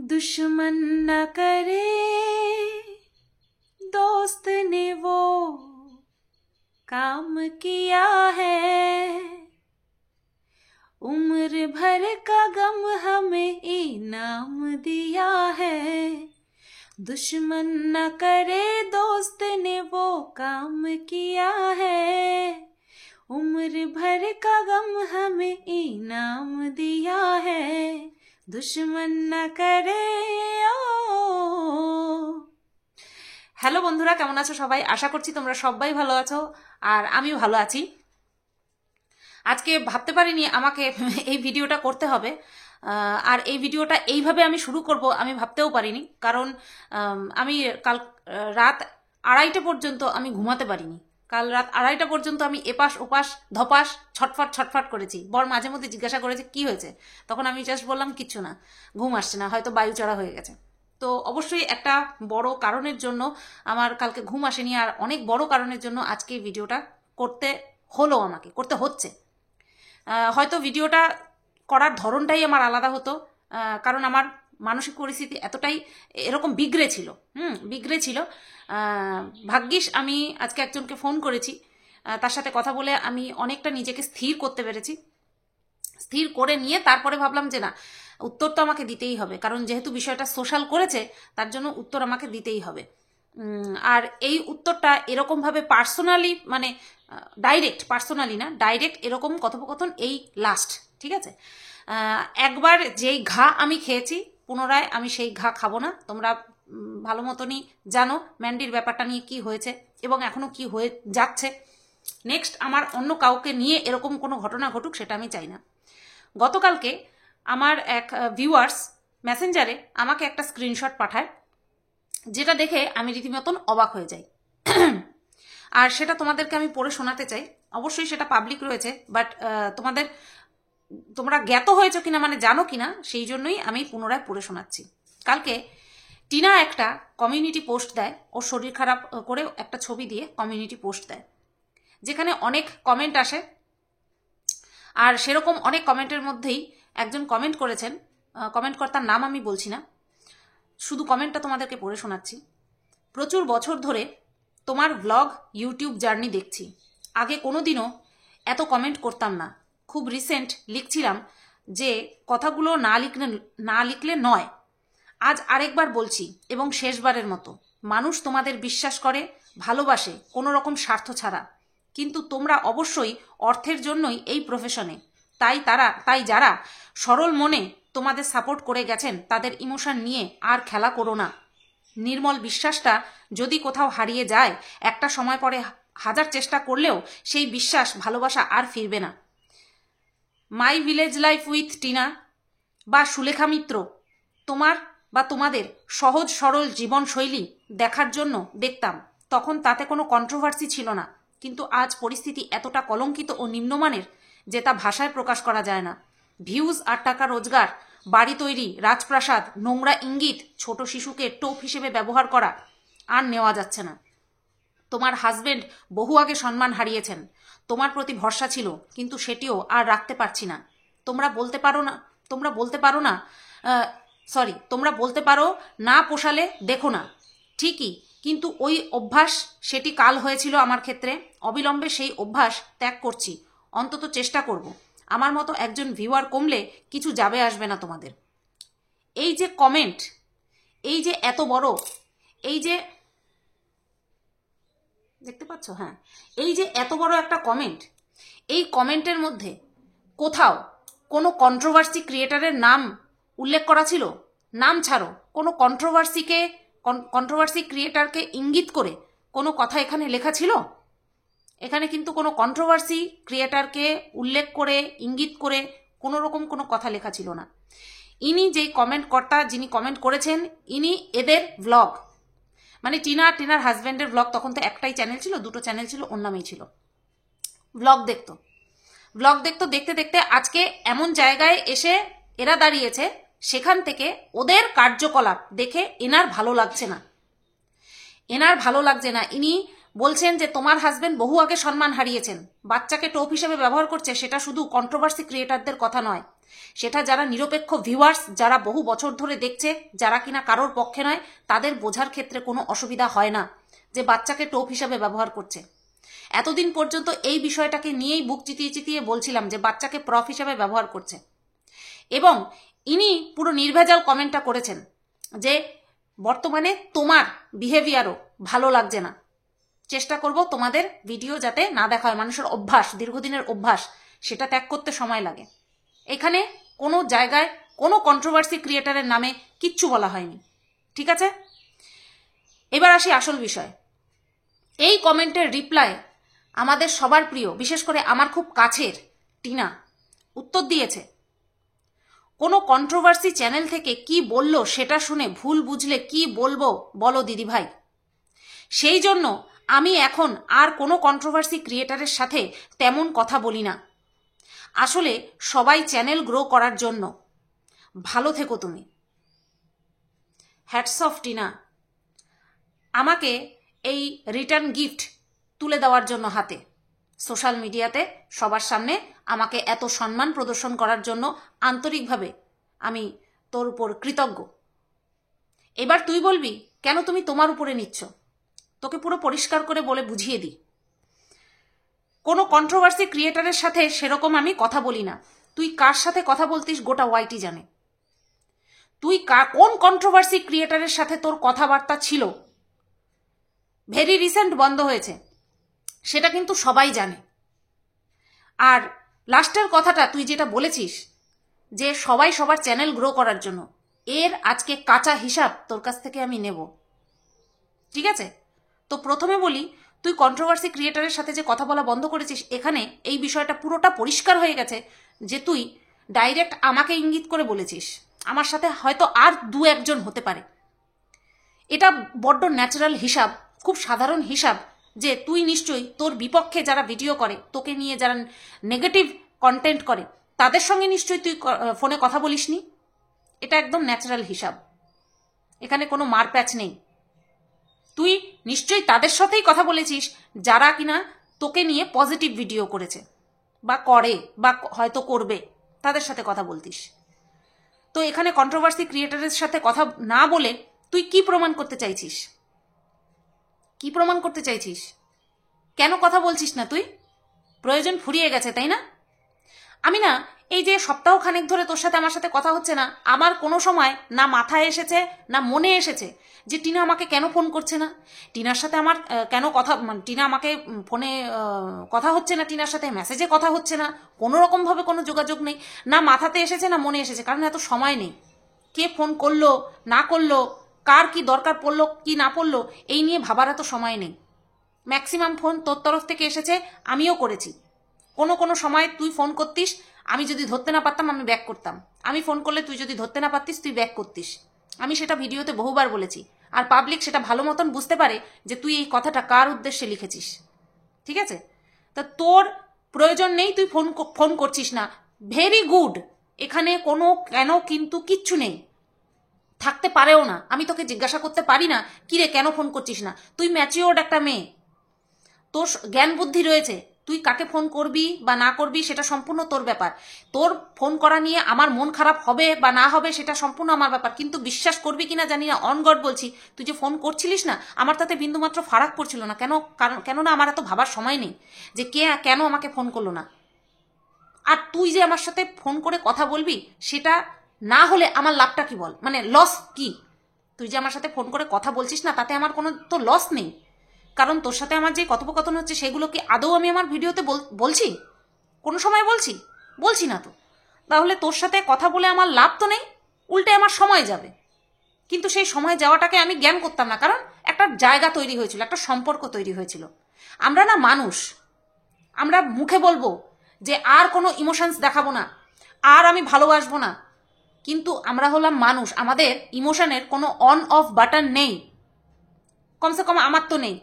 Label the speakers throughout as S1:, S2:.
S1: दुश्मन न करे दोस्त ने वो काम किया है, उम्र भर का गम हमें इनाम दिया है। दुश्मन न करे दोस्त ने वो काम किया है, उम्र भर का गम हमें इनाम दिया है। दुश्मन न करे হ্যালো বন্ধুরা, কেমন আছো সবাই? আশা করছি তোমরা সবাই ভালো আছো আর আমিও ভালো আছি। আজকে ভাবতে পারিনি আমাকে এই ভিডিওটা করতে হবে, আর এই ভিডিওটা এইভাবে আমি শুরু করব আমি ভাবতেও পারিনি। কারণ আমি কাল রাত 2:30 পর্যন্ত আমি ঘুমাতে পারিনি। কাল রাত 2:30 পর্যন্ত আমি এপাশ ওপাশ ধপাস ছটফট করেছি। বর মাঝে মধ্যে জিজ্ঞাসা করেছে কি হয়েছে, তখন আমি জাস্ট বললাম কিচ্ছু না, ঘুম আসছে না, হয়তো বায়ু চড়া হয়ে গেছে। তো অবশ্যই একটা বড় কারণের জন্য আমার কালকে ঘুম আসেনি, আর অনেক বড় কারণের জন্য আজকে ভিডিওটা করতে হলো, আমাকে করতে হচ্ছে। হয়তো ভিডিওটা করার ধরনটাই আমার আলাদা হতো, কারণ আমার মানসিক পরিস্থিতি এতটাই এরকম বিগড়ে ছিল। ভাগ্যিস আমি আজকে একজনকে ফোন করেছি, তার সাথে কথা বলে আমি অনেকটা নিজেকে স্থির করতে পেরেছি। স্থির করে নিয়ে তারপরে ভাবলাম যে না, উত্তর তো আমাকে দিতেই হবে, কারণ যেহেতু বিষয়টা সোশ্যাল করেছে তার জন্য উত্তর আমাকে দিতেই হবে। আর এই উত্তরটা এরকমভাবে পার্সোনালি, মানে ডাইরেক্ট এরকম কথোপকথন এই লাস্ট, ঠিক আছে? একবার যেই ঘা আমি খেয়েছি পুনরায় আমি সেই ঘা খাবো না। তোমরা ভালো মতনই জানো ম্যান্ডির ব্যাপারটা নিয়ে কি হয়েছে এবং এখনো কি হয়ে যাচ্ছে। নেক্সট আমার অন্য কাউকে নিয়ে এরকম কোনো ঘটনা ঘটুক, সেটা আমি চাই না। গতকালকে আমার এক ভিউয়ার্স মেসেঞ্জারে আমাকে একটা স্ক্রিনশট পাঠায়, যেটা দেখে আমি রীতিমতন অবাক হয়ে যাই। আর সেটা তোমাদেরকে আমি পড়ে শোনাতে চাই। অবশ্যই সেটা পাবলিক রয়েছে, বাট তোমরা জ্ঞাত হয়েছো কিনা, মানে জানো কিনা, সেই জন্যই আমি পুনরায় পড়ে শোনাচ্ছি। কালকে টিনা একটা কমিউনিটি পোস্ট দেয়, ওর শরীর খারাপ করে একটা ছবি দিয়ে কমিউনিটি পোস্ট দেয়, যেখানে অনেক কমেন্ট আসে। আর সেরকম অনেক কমেন্টের মধ্যেই একজন কমেন্ট করেছেন, কমেন্টকর্তার নাম আমি বলছি না, শুধু কমেন্টটা তোমাদেরকে পড়ে শোনাচ্ছি। প্রচুর বছর ধরে তোমার ব্লগ ইউটিউব জার্নি দেখছি, আগে কোনোদিনও এত কমেন্ট করতাম না। খুব রিসেন্ট লিখছিলাম যে কথাগুলো না লিখলে নয়। আজ আরেকবার বলছি এবং শেষবারের মতো, মানুষ তোমাদের বিশ্বাস করে, ভালোবাসে কোনো রকম স্বার্থ ছাড়া, কিন্তু তোমরা অবশ্যই অর্থের জন্যই এই প্রফেশনে। তাই যারা সরল মনে তোমাদের সাপোর্ট করে গেছেন তাদের ইমোশন নিয়ে আর খেলা করো না। নির্মল বিশ্বাসটা যদি কোথাও হারিয়ে যায়, একটা সময় পরে হাজার চেষ্টা করলেও সেই বিশ্বাস ভালোবাসা আর ফিরবে না। My village life with Tina বা সুলেখা মিত্র তোমাদের সহজ সরল জীবনশৈলী দেখার জন্য দেখতাম, তখন তাতে কোনো কন্ট্রোভার্সি ছিল না। কিন্তু আজ পরিস্থিতি এতটা কলঙ্কিত ও নিম্নমানের যে তা ভাষায় প্রকাশ করা যায় না। ভিউজ আর টাকা রোজগার, বাড়ি তৈরি, রাজপ্রাসাদ, নোংরা ইঙ্গিত, ছোট শিশুকে টোপ হিসেবে ব্যবহার করা আর নেওয়া যাচ্ছে না। তোমার হাজবেন্ড বহু আগে সম্মান হারিয়েছেন, তোমার প্রতি ভরসা ছিল, কিন্তু সেটিও আর রাখতে পারছি না। তোমরা বলতে পারো না পোষালে দেখো না, ঠিকই, কিন্তু ওই অভ্যাস, সেটি কাল হয়েছিল আমার ক্ষেত্রে। অবিলম্বে সেই অভ্যাস ত্যাগ করছি, অন্তত চেষ্টা করব। আমার মতো একজন ভিউয়ার কমলে কিছু যাবে আসবে না তোমাদের। এই যে কমেন্ট, এই যে এত বড়, এই যে দেখতে পাচ্ছ, হ্যাঁ, এই যে এত বড় একটা কমেন্ট, এই কমেন্টের মধ্যে কোথাও কোনো কন্ট্রোভার্সি ক্রিয়েটারের নাম উল্লেখ করা ছিল? নাম ছাড়ো, কোনো কন্ট্রোভার্সি ক্রিয়েটারকে ইঙ্গিত করে কোনো কথা এখানে লেখা ছিল? এখানে কিন্তু কোনো কন্ট্রোভার্সি ক্রিয়েটারকে উল্লেখ করে ইঙ্গিত করে কোনো রকম কোনো কথা লেখা ছিল না। ইনি যেই কমেন্টকর্তা, যিনি কমেন্ট করেছেন, ইনি এদের ব্লগ, মানে টিনার হাজব্যান্ডের ব্লগ, তখন তো একটাই চ্যানেল ছিল, দুটো চ্যানেল ছিল, ওর নামেই ছিল, ব্লগ দেখতো দেখতে দেখতে আজকে এমন জায়গায় এসে এরা দাঁড়িয়েছে, সেখান থেকে ওদের কার্যকলাপ দেখে এনার ভালো লাগছে না। ইনি বলছেন যে তোমার হাজবেন্ড বহু আগে সম্মান হারিয়েছেন, বাচ্চাকে টোপ হিসেবে ব্যবহার করছে, সেটা শুধু কন্ট্রোভার্সি ক্রিয়েটারদের কথা নয়, সেটা যারা নিরপেক্ষ ভিউয়ার্স, যারা বহু বছর ধরে দেখছে, যারা কিনা কারোর পক্ষে নয়, তাদের বোঝার ক্ষেত্রে কোনো অসুবিধা হয় না যে বাচ্চাকে টোপ হিসাবে ব্যবহার করছে। এতদিন পর্যন্ত এই বিষয়টাকে নিয়েই বুক চিতিয়ে চিতিয়ে বলছিলাম যে বাচ্চাকে প্রফ হিসাবে ব্যবহার করছে। এবং ইনি পুরো নির্ভেজাল কমেন্টটা করেছেন যে বর্তমানে তোমার বিহেভিয়ারও ভালো লাগছে না, চেষ্টা করব তোমাদের ভিডিও যাতে না দেখা হয়। মানুষের অভ্যাস, দীর্ঘদিনের অভ্যাস, সেটা ত্যাগ করতে সময় লাগে। এখানে কোনো জায়গায় কোনো কন্ট্রোভার্সি ক্রিয়েটারের নামে কিচ্ছু বলা হয়নি, ঠিক আছে? এবার আসি আসল বিষয়। এই কমেন্টের রিপ্লাই আমাদের সবার প্রিয়, বিশেষ করে আমার খুব কাছের টিনা উত্তর দিয়েছে, কোনো কন্ট্রোভার্সি চ্যানেল থেকে কি বললো সেটা শুনে ভুল বুঝলে কি বলবো বলো দিদিভাই। সেই জন্য আমি এখন আর কোনো কন্ট্রোভার্সি ক্রিয়েটারের সাথে তেমন কথা বলি না। আসলে সবাই চ্যানেল গ্রো করার জন্য। ভালো থেকো তুমি। হ্যাটস অফ টিনা, আমাকে এই রিটার্ন গিফট তুলে দেওয়ার জন্য হাতে, সোশ্যাল মিডিয়াতে সবার সামনে আমাকে এত সম্মান প্রদর্শন করার জন্য আন্তরিকভাবে আমি তোর উপর কৃতজ্ঞ। এবার তুই বলবি কেন তুমি তোমার উপরে নিচ্ছ। তোকে পুরো পরিষ্কার করে বলে বুঝিয়ে দিই, কোনো কন্ট্রোভার্সি ক্রিয়েটারের সাথে সেরকম আমি কথা বলি না। তুই কার সাথে কথা বলতিস গোটা ওয়াইটি জানে। তুই কোন কন্ট্রোভার্সি ক্রিয়েটারের সাথে তোর কথাবার্তা ছিল, ভেরি রিসেন্ট বন্ধ হয়েছে, সেটা কিন্তু সবাই জানে। আর লাস্টের কথাটা তুই যেটা বলেছিস যে সবাই সবার চ্যানেল গ্রো করার জন্য, এর আজকে কাঁচা হিসাব তোর কাছ থেকে আমি নেব, ঠিক আছে? তো প্রথমে বলি, তুই কন্ট্রোভার্সি ক্রিয়েটারের সাথে যে কথা বলা বন্ধ করেছিস, এখানে এই বিষয়টা পুরোটা পরিষ্কার হয়ে গেছে যে তুই ডাইরেক্ট আমাকে ইঙ্গিত করে বলেছিস। আমার সাথে হয়তো আর দু একজন হতে পারে। এটা বড্ড ন্যাচারাল হিসাব, খুব সাধারণ হিসাব যে তুই নিশ্চয়ই তোর বিপক্ষে যারা ভিডিও করে, তোকে নিয়ে যারা নেগেটিভ কন্টেন্ট করে, তাদের সঙ্গে নিশ্চয়ই তুই ফোনে কথা বলিসনি। এটা একদম ন্যাচারাল হিসাব, এখানে কোনো মারপ্যাচ নেই। তুই নিশ্চয়ই তাদের সাথেই কথা বলেছিস যারা কিনা তোকে নিয়ে পজিটিভ ভিডিও করেছে বা করে বা হয়তো করবে, তাদের সাথে কথা বলতিস। তো এখানে কন্ট্রোভার্সি ক্রিয়েটারের সাথে কথা না বলে তুই কি প্রমাণ করতে চাইছিস? কি প্রমাণ করতে চাইছিস? কেন কথা বলছিস না তুই? প্রয়োজন ফুরিয়ে গেছে, তাই না? আমি না এই যে সপ্তাহ খানেক ধরে তোর সাথে আমার সাথে কথা হচ্ছে না, আমার কোনো সময় না মাথায় এসেছে না মনে এসেছে যে টিনা আমাকে কেন ফোন করছে না, টিনার সাথে আমার কেন কথা, টিনা আমাকে ফোনে কথা হচ্ছে না, টিনার সাথে মেসেজে কথা হচ্ছে না, কোনো রকমভাবে কোনো যোগাযোগ নেই, না মাথাতে এসেছে না মনে এসেছে। কারণ এত সময় নেই, কে ফোন করলো না করলো, কার কি দরকার পড়লো কি না পড়লো, এই নিয়ে ভাবার এত সময় নেই। ম্যাক্সিমাম ফোন তোর তরফ থেকে এসেছে, আমিও করেছি। কোনো কোনো সময় তুই ফোন করতিস, আমি যদি ধরতে না পারতাম আমি ব্যাক করতাম। আমি ফোন করলে তুই যদি ধরতে না পারতিস তুই ব্যাক করতিস। আমি সেটা ভিডিওতে বহুবার বলেছি, আর পাবলিক সেটা ভালো মতন বুঝতে পারে যে তুই এই কথাটা কার উদ্দেশ্যে লিখেছিস, ঠিক আছে? তা তোর প্রয়োজন নেই, তুই ফোন করছিস না, ভেরি গুড। এখানে কোনো কেন কিন্তু কিচ্ছু নেই, থাকতে পারেও না। আমি তোকে জিজ্ঞাসা করতে পারি না কিরে কেন ফোন করছিস না। তুই ম্যাচিওর্ড একটা মেয়ে, তোর জ্ঞান বুদ্ধি রয়েছে, তুই কাকে ফোন করবি বা না করবি সেটা সম্পূর্ণ তোর ব্যাপার। তোর ফোন করা নিয়ে আমার মন খারাপ হবে বা না হবে সেটা সম্পূর্ণ আমার ব্যাপার, কিন্তু বিশ্বাস করবি কিনা জানি না, অন গড বলছি, তুই যে ফোন করছিলিস না, আমার তাতে বিন্দুমাত্র ফারাক পড়ছিল না। কেননা আমার এত ভাবার সময় নেই যে কেন আমাকে ফোন করলো না। আর তুই যে আমার সাথে ফোন করে কথা বলবি, সেটা না হলে আমার লাভটা কি বল, মানে লস কি? তুই যে আমার সাথে ফোন করে কথা বলছিস না, তাতে আমার কোনো তো লস নেই। কারণ তোর সাথে আমার যে কথোপকথন হচ্ছে সেগুলো কি আদৌ আমি আমার ভিডিওতে বলছি? কোনো সময় বলছি না তো। তাহলে তোর সাথে কথা বলে আমার লাভ তো নেই, উল্টে আমার সময় যাবে। কিন্তু সেই সময় যাওয়াটাকে আমি জ্ঞান করতাম না, কারণ একটা জায়গা তৈরি হয়েছিল, একটা সম্পর্ক তৈরি হয়েছিল। আমরা না মানুষ, আমরা মুখে বলবো যে আর কোনো ইমোশনস দেখাবো না, আর আমি ভালোবাসবো না, কিন্তু আমরা হলাম মানুষ, আমাদের ইমোশনের কোনো অন অফ বাটন নেই, কমসে কম আমার তো নেই।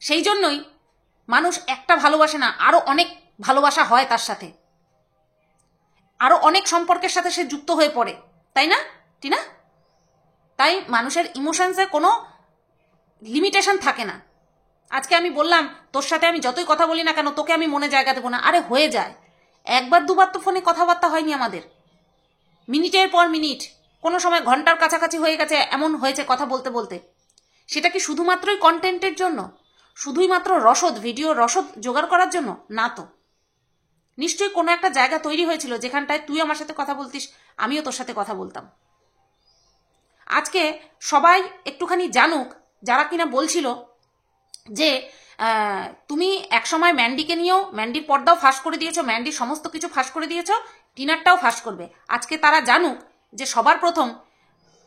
S1: সেই জন্যই মানুষ একটা ভালোবাসে না, আরো অনেক ভালোবাসা হয় তার সাথে, আরো অনেক সম্পর্কের সাথে সে যুক্ত হয়ে পড়ে, তাই না টিনা? তাই মানুষের ইমোশনসে কোনো লিমিটেশন থাকে না। আজকে আমি বললাম তোর সাথে আমি যতই কথা বলি না কেন তোকে আমি মনে জায়গা দেবো না, আরে হয়ে যায়। একবার দুবার তো ফোনে কথাবার্তা হয়নি আমাদের, মিনিটের পর মিনিট, কোনো সময় ঘন্টার কাছাকাছি হয়ে গেছে, এমন হয়েছে কথা বলতে বলতে। সেটা কি শুধুমাত্রই কন্টেন্টের জন্য, শুধুই মাত্র রসদ, ভিডিও রসদ জোগাড় করার জন্য? না তো, নিশ্চয়ই কোনো একটা জায়গা তৈরি হয়েছিল যেখানটায় তুই আমার সাথে কথা বলতিস, আমিও তোর সাথে কথা বলতাম। আজকে সবাই একটুখানি জানুক, যারা কিনা বলছিল যে তুমি একসময় ম্যান্ডিকে নিয়েও, ম্যান্ডির পর্দাও ফাঁস করে দিয়েছো, ম্যান্ডির সমস্ত কিছু ফাঁস করে দিয়েছো, টিনারটাও ফাঁস করবে। আজকে তারা জানুক যে সবার প্রথম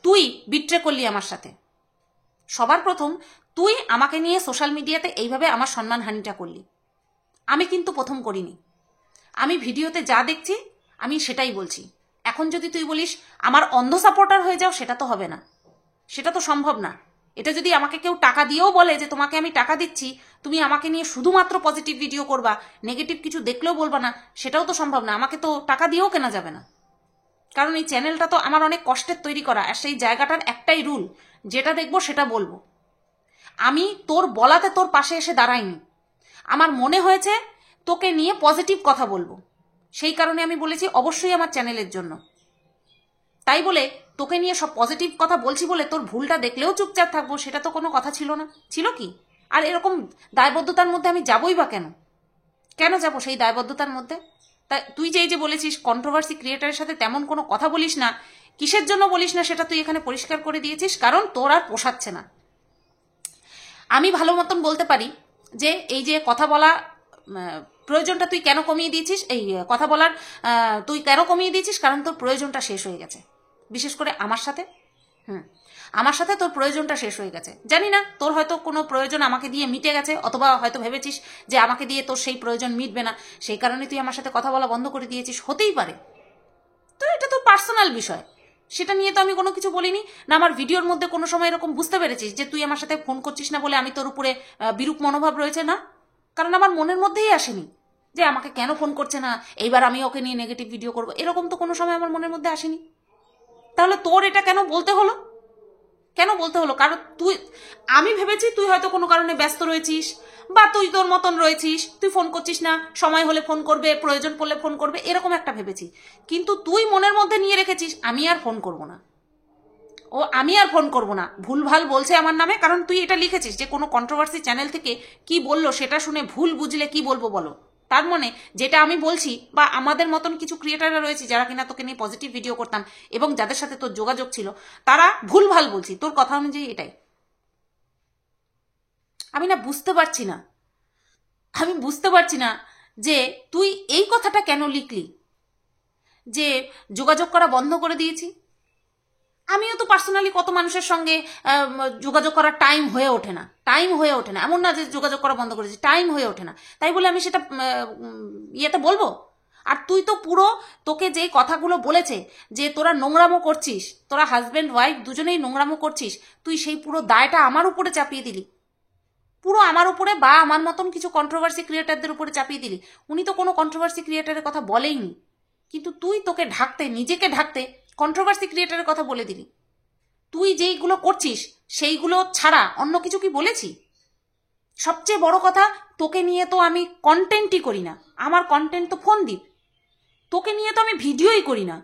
S1: তুই বিট্রে করলি আমার সাথে, সবার প্রথম তুই আমাকে নিয়ে সোশ্যাল মিডিয়াতে এইভাবে আমার সম্মানহানিটা করলি। আমি কিন্তু প্রথম করিনি, আমি ভিডিওতে যা দেখছি আমি সেটাই বলছি। এখন যদি তুই বলিস আমার অন্ধ সাপোর্টার হয়ে যাও, সেটা তো হবে না, সেটা তো সম্ভব না। এটা যদি আমাকে কেউ টাকা দিয়েও বলে যে তোমাকে আমি টাকা দিচ্ছি, তুমি আমাকে নিয়ে শুধুমাত্র পজিটিভ ভিডিও করবা, নেগেটিভ কিছু দেখলেও বলবা না, সেটাও তো সম্ভব না। আমাকে তো টাকা দিয়েও কেনা যাবে না, কারণ এই চ্যানেলটা তো আমার অনেক কষ্টের তৈরি করা। আর সেই জায়গাটার একটাই রুল, যেটা দেখবো সেটা বলবো। আমি তোর বলাতে তোর পাশে এসে দাঁড়াইনি, আমার মনে হয়েছে তোকে নিয়ে পজিটিভ কথা বলবো, সেই কারণে আমি বলেছি অবশ্যই আমার চ্যানেলের জন্য। তাই বলে তোকে নিয়ে সব পজিটিভ কথা বলছি বলে তোর ভুলটা দেখলেও চুপচাপ থাকবো, সেটা তো কোনো কথা ছিল না, ছিল কি? আর এরকম দায়বদ্ধতার মধ্যে আমি যাবই বা কেন, কেন যাবো সেই দায়বদ্ধতার মধ্যে? তাই তুই যে বলেছিস কন্ট্রোভার্সি ক্রিয়েটারের সাথে তেমন কোনো কথা বলিস না, কিসের জন্য বলিস না সেটা তুই এখানে পরিষ্কার করে দিয়েছিস, কারণ তোর আর পোষাচ্ছে না। আমি ভালো মতন বলতে পারি যে এই যে কথা বলা প্রয়োজনটা তুই কেন কমিয়ে দিয়েছিস, এই কথা বলার তুই কেন কমিয়ে দিয়েছিস, কারণ তোর প্রয়োজনটা শেষ হয়ে গেছে, বিশেষ করে আমার সাথে। আমার সাথে তোর প্রয়োজনটা শেষ হয়ে গেছে। জানি না তোর হয়তো কোনো প্রয়োজন আমাকে দিয়ে মিটে গেছে, অথবা হয়তো ভেবেছিস যে আমাকে দিয়ে তোর সেই প্রয়োজন মিটবে না, সেই কারণে তুই আমার সাথে কথা বলা বন্ধ করে দিয়েছিস, হতেই পারে। তো এটা তো পার্সোনাল বিষয়, সেটা নিয়ে তো আমি কোনো কিছু বলিনি। না আমার ভিডিওর মধ্যে কোনো সময় এরকম বুঝতে পেরেছিস যে তুই আমার সাথে ফোন করছিস না বলে আমি তোর উপরে বিরূপ মনোভাব রয়েছে? না, কারণ আমার মনের মধ্যেই আসেনি যে আমাকে কেন ফোন করছে না, এইবার আমি ওকে নিয়ে নেগেটিভ ভিডিও করবো, এরকম তো কোনো সময় আমার মনের মধ্যে আসেনি। তাহলে তোর এটা কেন বলতে হলো, কেন বলতে হলো? কারণ তুই, আমি ভেবেছি তুই হয়তো কোনো কারণে ব্যস্ত রয়েছিস, বা তুই তোর মতন রয়েছিস, তুই ফোন করছিস না, সময় হলে ফোন করবে, প্রয়োজন পড়লে ফোন করবে, এরকম একটা ভেবেছি। কিন্তু তুই মনের মধ্যে নিয়ে রেখেছিস আমি আর ফোন করব না, ও আমি আর ফোন করব না, ভুলভাল বলছে আমার নামে। কারণ তুই এটা লিখেছিস যে কোনো কন্ট্রোভার্সি চ্যানেল থেকে কি বললো সেটা শুনে ভুল বুঝলে কি বলবো বলো। তার মানে যেটা আমি বলছি, বা আমাদের মতন কিছু ক্রিয়েটাররা রয়েছে যারা কিনা তোকে নিয়ে পজিটিভ ভিডিও করতাম এবং যাদের সাথে তোর যোগাযোগ ছিল, তারা ভুলভাল বলছি তোর কথা অনুযায়ী। এটাই আমি না বুঝতে পারছি না, আমি বুঝতে পারছি না যে তুই এই কথাটা কেন লিখলি যে যোগাযোগ করা বন্ধ করে দিয়েছি। আমিও তো পার্সোনালি কত মানুষের সঙ্গে যোগাযোগ করার টাইম হয়ে ওঠে না, টাইম হয়ে ওঠে না, এমন না যে যোগাযোগ করা বন্ধ করেছি, টাইম হয়ে ওঠে না, তাই বলে আমি সেটা ইয়েতে বলবো? আর তুই তো পুরো, তোকে যে কথাগুলো বলেছে যে তোরা নোংরামো করছিস, তোরা হাজব্যান্ড ওয়াইফ দুজনেই নোংরামো করছিস, তুই সেই পুরো দায়টা আমার উপরে চাপিয়ে দিলি, পুরো আমার উপরে বা আমার মতন কিছু কন্ট্রোভার্সি ক্রিয়েটারদের উপরে চাপিয়ে দিলি। উনি তো কোনো কন্ট্রোভার্সি ক্রিয়েটারের কথা বলেইনি, কিন্তু তুই তোকে ঢাকতে, নিজেকে ঢাকতে কন্ট্রোভার্সি ক্রিয়েটারের কথা বলে দিলি। তুই যেইগুলো করছিস সেইগুলো ছাড়া অন্য কিছু কি বলেছি? সবচেয়ে বড় কথা, তোকে নিয়ে তো আমি কন্টেন্টই করি না, আমার কন্টেন্ট তো ফোনদীপ, তোকে নিয়ে তো আমি ভিডিওই করি না।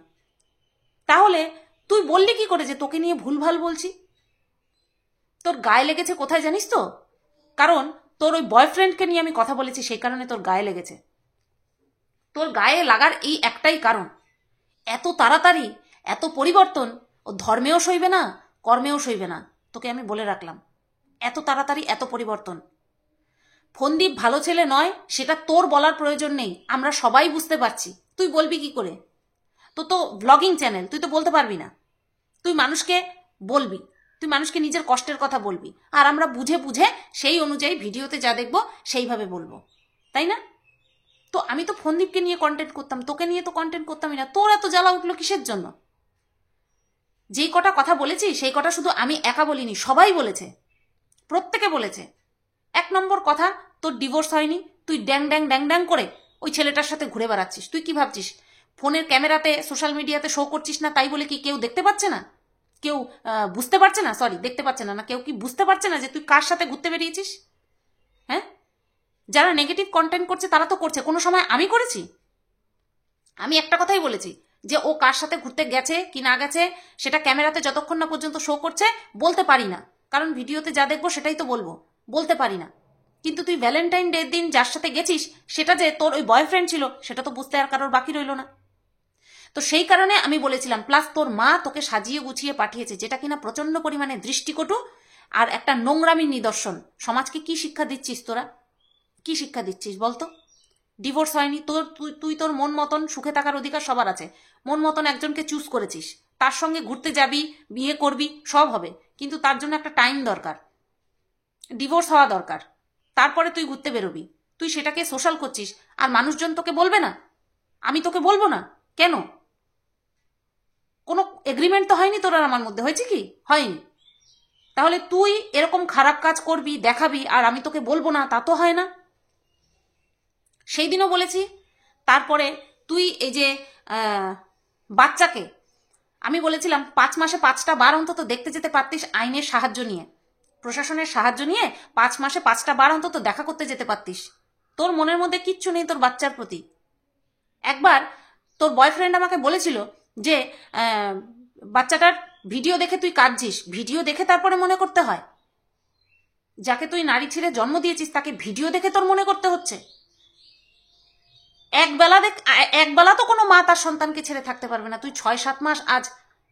S1: তাহলে তুই বললি কি করে যে তোকে নিয়ে ভুলভাল বলছি? তোর গায়ে লেগেছে কোথায় জানিস তো? কারণ তোর ওই বয়ফ্রেন্ডকে নিয়ে আমি কথা বলেছি, সেই কারণে তোর গায়ে লেগেছে। তোর গায়ে লাগার এই একটাই কারণ, এত তাড়াতাড়ি এত পরিবর্তন ও ধর্মেও সইবে না, কর্মেও সইবে না, তোকে আমি বলে রাখলাম। এত তাড়াতাড়ি এত পরিবর্তন। ফোনদীপ ভালো ছেলে নয় সেটা তোর বলার প্রয়োজন নেই, আমরা সবাই বুঝতে পারছি। তুই বলবি কি করে? তো তো ব্লগিং চ্যানেল, তুই তো বলতে পারবি না। তুই মানুষকে বলবি, তুই মানুষকে নিজের কষ্টের কথা বলবি, আর আমরা বুঝে বুঝে সেই অনুযায়ী ভিডিওতে যা দেখবো সেইভাবে বলবো, তাই না? তো আমি তো ফোনদীপকে নিয়ে কন্টেন্ট করতাম, তোকে নিয়ে তো কন্টেন্ট করতামই না। তোর এত জ্বালা উঠলো কিসের জন্য? যেই কটা কথা বলেছি সেই কটা শুধু আমি একা বলিনি, সবাই বলেছে, প্রত্যেকে বলেছে। এক নম্বর কথা, তোর ডিভোর্স হয়নি, তুই ড্যাং ড্যাং ড্যাং ড্যাং করে ওই ছেলেটার সাথে ঘুরে বেড়াচ্ছিস। তুই কি ভাবছিস ফোনের ক্যামেরাতে সোশ্যাল মিডিয়াতে শো করছিস না তাই বলে কি কেউ দেখতে পাচ্ছে না? কেউ বুঝতে পারছে না, সরি দেখতে পাচ্ছে না, না কেউ কি বুঝতে পারছে না যে তুই কার সাথে ঘুরতে বেরিয়েছিস? হ্যাঁ, যারা নেগেটিভ কন্টেন্ট করছে তারা তো করছে, কোনো সময় আমি করেছি? আমি একটা কথাই বলেছি যে ও কার সাথে ঘুরতে গেছে কি না গেছে সেটা ক্যামেরাতে যতক্ষণ না পর্যন্ত শো করছে বলতে পারি না, কারণ ভিডিওতে যা দেখবো সেটাই তো বলবো, বলতে পারি না। কিন্তু তুই ভ্যালেন্টাইন ডের দিন যার সাথে গেছিস সেটা যে তোর ওই বয়ফ্রেন্ড ছিল সেটা তো বুঝতে আর কারোর বাকি রইল না। তো সেই কারণে আমি বলেছিলাম, প্লাস তোর মা তোকে সাজিয়ে গুছিয়ে পাঠিয়েছে, যেটা কিনা প্রচন্ড পরিমাণে দৃষ্টিকটু আর একটা নোংরামির নিদর্শন। সমাজকে কি শিক্ষা দিচ্ছিস তোরা, কি শিক্ষা দিচ্ছিস বলতো? ডিভোর্স হয়নি তোর, তুই তোর মন মতন সুখে থাকার অধিকার সবার আছে, মন মতন একজনকে চুজ করেছিস, তার সঙ্গে ঘুরতে যাবি, বিয়ে করবি, সব হবে, কিন্তু তার জন্য একটা টাইম দরকার, ডিভোর্স হওয়া দরকার, তারপরে তুই ঘুরতে বেরোবি। তুই সেটাকে সোশ্যাল করছিস আর মানুষজন তোকে বলবে না? আমি তোকে বলবো না কেন? কোনো এগ্রিমেন্ট তো হয়নি তোর আর আমার মধ্যে, হয়েছে কি? হয়নি। তাহলে তুই এরকম খারাপ কাজ করবি, দেখাবি, আর আমি তোকে বলবো না, তা তো হয় না। সেই দিনও বলেছি। তারপরে তুই এই যে বাচ্চাকে আমি বলেছিলাম 5 মাসে 5টা বার অন্তত দেখতে যেতে পারতিস, আইনের সাহায্য নিয়ে, প্রশাসনের সাহায্য নিয়ে 5 মাসে 5টা বার অন্তত দেখা করতে যেতে পারতিস। তোর মনের মধ্যে কিচ্ছু নেই তোর বাচ্চার প্রতি। একবার তোর বয়ফ্রেন্ড আমাকে বলেছিল যে বাচ্চাটার ভিডিও দেখে তুই কাঁদছিস। ভিডিও দেখে তারপরে মনে করতে হয়? যাকে তুই নারী ছেড়ে জন্ম দিয়েছিস তাকে ভিডিও দেখে তোর মনে করতে হচ্ছে? একবেলা তো কোনো মা তার সন্তানকে ছেড়ে থাকতে পারবে না। তুই 6-7 মাস আজ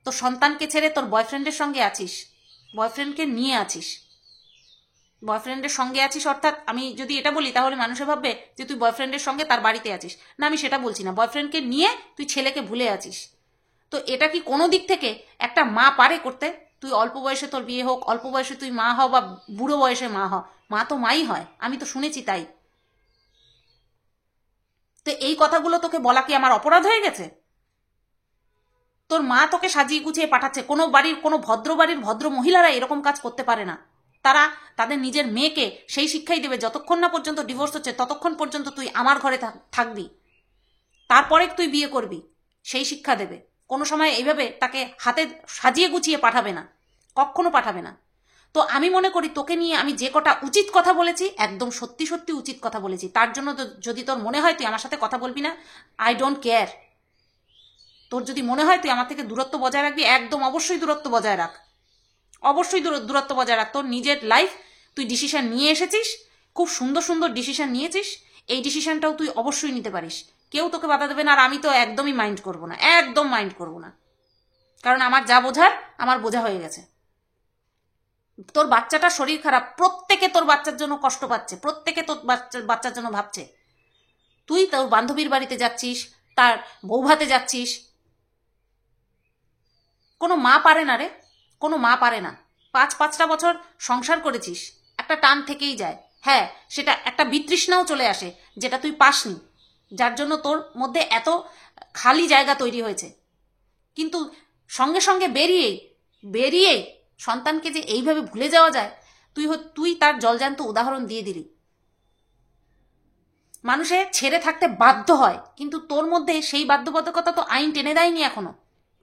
S1: তোর সন্তানকে ছেড়ে তোর বয়ফ্রেন্ডের সঙ্গে আছিস, বয়ফ্রেন্ডকে নিয়ে আছিস, বয়ফ্রেন্ডের সঙ্গে আছিস, অর্থাৎ আমি যদি এটা বলি তাহলে মানুষে ভাববে যে তুই বয়ফ্রেন্ডের সঙ্গে তার বাড়িতে আছিস। না, আমি সেটা বলছি না, বয়ফ্রেন্ডকে নিয়ে তুই ছেলেকে ভুলে আছিস। তো এটা কি কোনো দিক থেকে একটা মা পারে করতে? তুই অল্প বয়সে তোর বিয়ে হোক, অল্প বয়সে তুই মা হও বা বুড়ো বয়সে মা হ, মা তো মাই হয়, আমি তো শুনেছি তাই। তো এই কথাগুলো তোকে বলা কি আমার অপরাধ হয়ে গেছে? তোর মা তোকে সাজিয়ে গুছিয়ে পাঠাচ্ছে। কোনো বাড়ির, কোনো ভদ্র বাড়ির ভদ্র মহিলারা এরকম কাজ করতে পারে না। তারা তাদের নিজের মেয়েকে সেই শিক্ষাই দেবে, যতক্ষণ না পর্যন্ত ডিভোর্স হচ্ছে ততক্ষণ পর্যন্ত তুই আমার ঘরে থাকবি, তারপরে তুই বিয়ে করবি, সেই শিক্ষা দেবে। কোনো সময় এইভাবে তাকে হাতে সাজিয়ে গুছিয়ে পাঠাবে না, কখনো পাঠাবে না। তো আমি মনে করি তোকে নিয়ে আমি যে কটা উচিত কথা বলেছি একদম সত্যি সত্যি উচিত কথা বলেছি। তার জন্য যদি তোর মনে হয় তুই আমার সাথে কথা বলবি না, আই ডোন্ট কেয়ার। তোর যদি মনে হয় তুই আমার থেকে দূরত্ব বজায় রাখবি, একদম অবশ্যই দূরত্ব বজায় রাখ, অবশ্যই দূরত্ব বজায় রাখ। তোর নিজের লাইফ, তুই ডিসিশন নিয়ে এসেছিস, খুব সুন্দর সুন্দর ডিসিশন নিয়েছিস, এই ডিসিশনটাও তুই অবশ্যই নিতে পারিস, কেউ তোকে বাধা দেবে না। আর আমি তো একদমই মাইন্ড করবো না, একদম মাইন্ড করবো না, কারণ আমার যা বোঝার আমার বোঝা হয়ে গেছে। তোর বাচ্চাটা শরীর খারাপ, প্রত্যেকে তোর বাচ্চার জন্য কষ্ট পাচ্ছে, প্রত্যেকে তোর বাচ্চার জন্য ভাবছে। তুই তোর বান্ধবীর বাড়িতে যাচ্ছিস, তার বৌভাতে যাচ্ছিস, কোনো মা পারে না রে, কোনো মা পারে না। 5-5টা বছর সংসার করেছিস, একটা টান থেকেই যায়। হ্যাঁ, সেটা একটা বিতৃষ্ণাও চলে আসে, যেটা তুই পাসনি, যার জন্য তোর মধ্যে এত খালি জায়গা তৈরি হয়েছে। কিন্তু সঙ্গে সঙ্গে বেরিয়েই সন্তানকে যে এইভাবে ভুলে যাওয়া যায়, তুই তার জলজান্ত উদাহরণ দিয়ে দিলি। মানুষে ছেড়ে থাকতে বাধ্য হয়, কিন্তু তোর মধ্যে সেই বাধ্যবাধকতা তো আইন টেনে দেয়নি এখনো।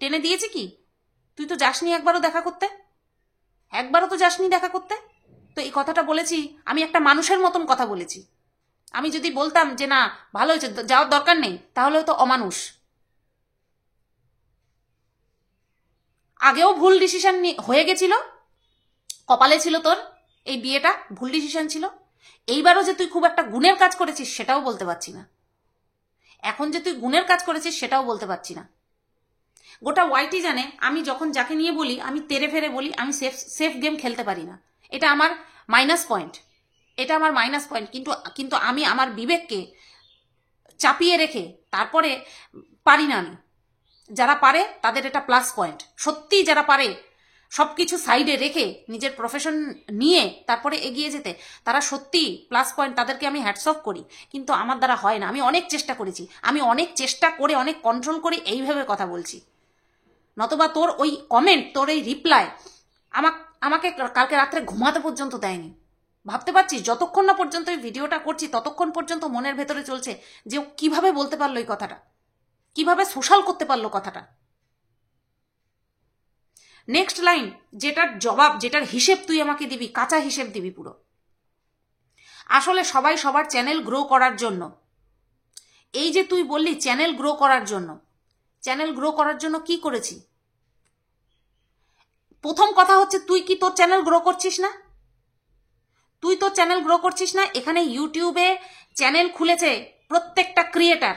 S1: টেনে দিয়েছে কি? তুই তো যাসনি একবারও দেখা করতে, একবারও তো যাসনি দেখা করতে। তো এই কথাটা বলেছি আমি একটা মানুষের মতন কথা বলেছি। আমি যদি বলতাম যে না ভালো হয়েছে, যাওয়ার দরকার নেই, তাহলেও তো অমানুষ। আগেও ভুল ডিসিশন হয়ে গেছিল, কপালে ছিল তোর এই বিয়েটা, ভুল ডিসিশন ছিল। এইবারও যে তুই খুব একটা গুণের কাজ করেছিস সেটাও বলতে পারছি না, এখন যে তুই গুণের কাজ করেছিস সেটাও বলতে পারছি না। গোটা ওয়াইটি জানে আমি যখন যাকে নিয়ে বলি আমি তেরে ফেরে বলি, আমি সেফ গেম খেলতে পারি না, এটা আমার মাইনাস পয়েন্ট, এটা আমার মাইনাস পয়েন্ট। কিন্তু আমি আমার বিবেককে চাপিয়ে রেখে তারপরে পারি না আমি। যারা পারে তাদের এটা প্লাস পয়েন্ট, সত্যি যারা পারে সব কিছু সাইডে রেখে নিজের প্রফেশন নিয়ে তারপরে এগিয়ে যেতে, তারা সত্যি প্লাস পয়েন্ট, তাদেরকে আমি হ্যাটস অফ করি। কিন্তু আমার দ্বারা হয় না, আমি অনেক চেষ্টা করেছি, আমি অনেক চেষ্টা করে অনেক কন্ট্রোল করে এইভাবে কথা বলছি। নতবা তোর ওই কমেন্ট, তোর এই রিপ্লাই আমাকে কালকে রাত্রে ঘুমাতে পর্যন্ত দেয়নি। ভাবতে পারছিস, যতক্ষণ না পর্যন্ত এই ভিডিওটা করছি ততক্ষণ পর্যন্ত মনের ভেতরে চলছে যে ও কিভাবে বলতে পারলো এই কথাটা, কিভাবে সোশ্যাল করতে পারলো কথাটা। নেক্সট লাইন, যেটার জবাব, যেটার হিসেব তুই আমাকে দিবি, কাঁচা হিসেব দিবি পুরো। আসলে সবাই সবার চ্যানেল গ্রো করার জন্য এই যে তুই বললি চ্যানেল গ্রো করার জন্য, চ্যানেল গ্রো করার জন্য কি করেছি? প্রথম কথা হচ্ছে, তুই কি তোর চ্যানেল গ্রো করছিস না? তুই তোর চ্যানেল গ্রো করছিস না? এখানে ইউটিউবে চ্যানেল খুলেছে প্রত্যেকটা ক্রিয়েটার,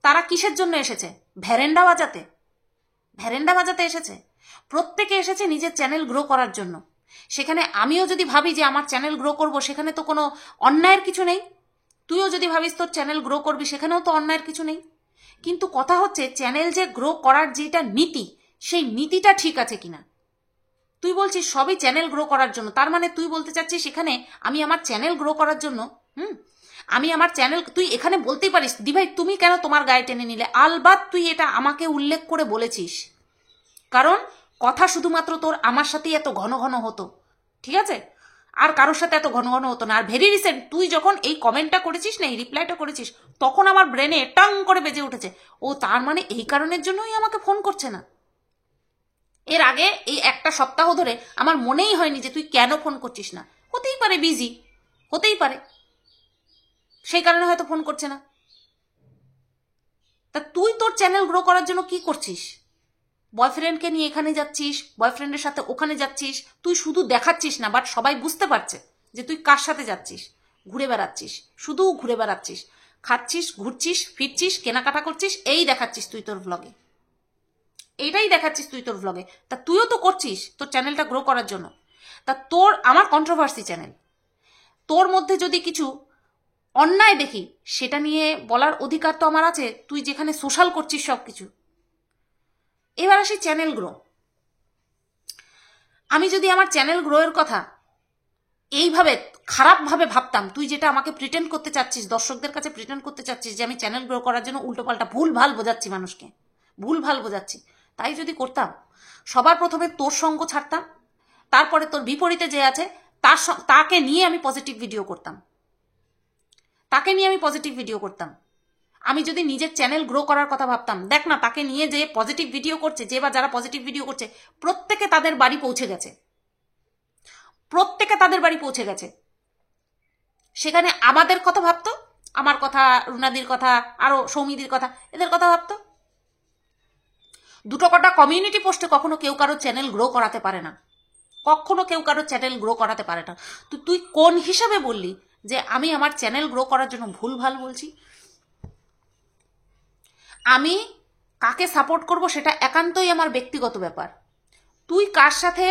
S1: তারা কিসের জন্য এসেছে? ভ্যারেন্ডা বাজাতে, ভ্যারেন্ডা বাজাতে এসেছে। প্রত্যেকে এসেছে নিজের চ্যানেল গ্রো করার জন্য। সেখানে আমিও যদি ভাবি যে আমার চ্যানেল গ্রো করব, সেখানে তো কোনো অন্যায়ের কিছু নেই। তুইও যদি ভাবিস তোর চ্যানেল গ্রো করবি, সেখানেও তো অন্যায়ের কিছু নেই। কিন্তু কথা হচ্ছে চ্যানেল যে গ্রো করার যেটা নীতি, সেই নীতিটা ঠিক আছে কিনা। তুই বলছিস সবই চ্যানেল গ্রো করার জন্য, তার মানে তুই বলতে চাচ্ছিস এখানে আমি আমার চ্যানেল গ্রো করার জন্য আমি আমার চ্যানেল, তুই এখানে বলতেই পারিস দিভাই তুমি কেন তোমার গায়ে টেনে নিলে, আলবাত তুই এটা আমাকে উল্লেখ করে বলেছিস, কারণ কথা শুধুমাত্র তোর আমার সাথেই এত ঘন ঘন হতো, ঠিক আছে, আর কারোর সাথে এত ঘন ঘন হতো না। আর ভেরি রিসেন্ট তুই যখন এই কমেন্টটা করেছিস না, এই রিপ্লাইটা করেছিস, তখন আমার ব্রেনে টং করে বেজে উঠেছে, ও তার মানে এই কারণের জন্যই আমাকে ফোন করছে না। এর আগে এই একটা সপ্তাহ ধরে আমার মনেই হয়নি যে তুই কেন ফোন করছিস না। হতেই পারে বিজি, হতেই পারে, সেই কারণে হয়তো ফোন করছে না। তা তুই তোর চ্যানেল গ্রো করার জন্য কি করছিস? বয়ফ্রেন্ডকে নিয়ে এখানে যাচ্ছিস, বয়ফ্রেন্ডের সাথে ওখানে যাচ্ছিস, তুই শুধু দেখাচ্ছিস না, বাট সবাই বুঝতে পারছে যে তুই কার সাথে যাচ্ছিস। ঘুরে বেড়াচ্ছিস, শুধু ঘুরে বেড়াচ্ছিস, খাচ্ছিস, ঘুরছিস, ফিরছিস, কেনাকাটা করছিস, এই দেখাচ্ছিস তুই তোর ভ্লগে, এইটাই দেখাচ্ছিস তুই তোর ভ্লগে। তা তুইও তো করছিস তোর চ্যানেলটা গ্রো করার জন্য। তা তোর, আমার কন্ট্রোভার্সি চ্যানেল, তোর মধ্যে যদি কিছু অন্যায় দেখি সেটা নিয়ে বলার অধিকার তো আমার আছে, তুই যেখানে সোশ্যাল করছিস সব কিছু। এবার আসি চ্যানেল গ্রো। আমি যদি আমার চ্যানেল গ্রোয়ের কথা এইভাবে খারাপভাবে ভাবতাম, তুই যেটা আমাকে প্রিটেন্ড করতে চাচ্ছিস, দর্শকদের কাছে প্রিটেন্ড করতে চাচ্ছিস যে আমি চ্যানেল গ্রো করার জন্য উল্টোপাল্টা ভুল ভাল বোঝাচ্ছি মানুষকে, ভুল ভাল বোঝাচ্ছি, তাই যদি করতাম, সবার প্রথমে তোর সঙ্গ ছাড়তাম, তারপরে তোর বিপরীতে যে আছে তাকে নিয়ে আমি পজিটিভ ভিডিও করতাম, তাকে নিয়ে আমি পজিটিভ ভিডিও করতাম। আমি যদি নিজের চ্যানেল গ্রো করার কথা ভাবতাম, দেখ না তাকে নিয়ে যে পজিটিভ ভিডিও করছে, যে বা যারা পজিটিভ ভিডিও করছে, প্রত্যেকে তাদের বাড়ি পৌঁছে গেছে, প্রত্যেকে তাদের বাড়ি পৌঁছে গেছে। সেখানে আমাদের কথা ভাবতো, আমার কথা, রুনাদির কথা, আরো সৌমিদির কথা, এদের কথা ভাবতো। দুটো কটা কমিউনিটি পোস্টে কখনো কেউ কারো চ্যানেল গ্রো করাতে পারে না, কখনো কেউ কারো চ্যানেল গ্রো করাতে পারে না। তুই কোন হিসাবে বললি যে আমি আমার চ্যানেল গ্রো করার জন্য ভুল ভাল বলছি? আমি কাকে সাপোর্ট করব সেটা একান্তই আমার ব্যক্তিগত ব্যাপার। তুই কার সাথে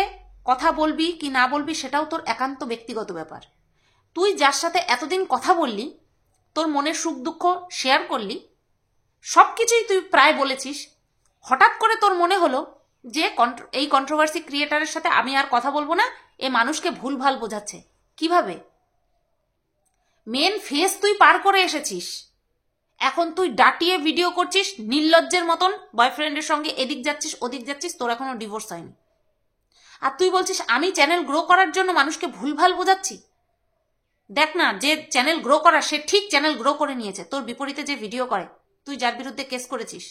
S1: কথা বলবি কি না বলবি সেটাও তোর একান্ত ব্যক্তিগত ব্যাপার। তুই যার সাথে এতদিন কথা বললি, তোর মনের সুখ দুঃখ শেয়ার করলি, সব কিছুই তুই প্রায় বলেছিস, হঠাৎ করে তোর মনে হলো যে এই কন্ট্রোভার্সি ক্রিয়েটারের সাথে আমি আর কথা বলবো না, এ মানুষকে ভুল ভাল বোঝাচ্ছে। কিভাবে? মেন ফেস তুই পার করে এসেছিস, এখন তুই ডাটিয়ে ভিডিও করছিস নির্লজ্জের মতন, বয়ফ্রেন্ডের সঙ্গে এদিক যাচ্ছিস ওদিক যাচ্ছিস, তোর এখনো ডিভোর্স হয়নি, আর তুই বলছিস আমি চ্যানেল গ্রো করার জন্য মানুষকে ভুলভাল বোঝাচ্ছি। দেখ না, যে চ্যানেল গ্রো করা সে ঠিক চ্যানেল গ্রো করে নিয়েছে। তোর বিপরীতে যে ভিডিও করে, তুই যার বিরুদ্ধে কেস করেছিস,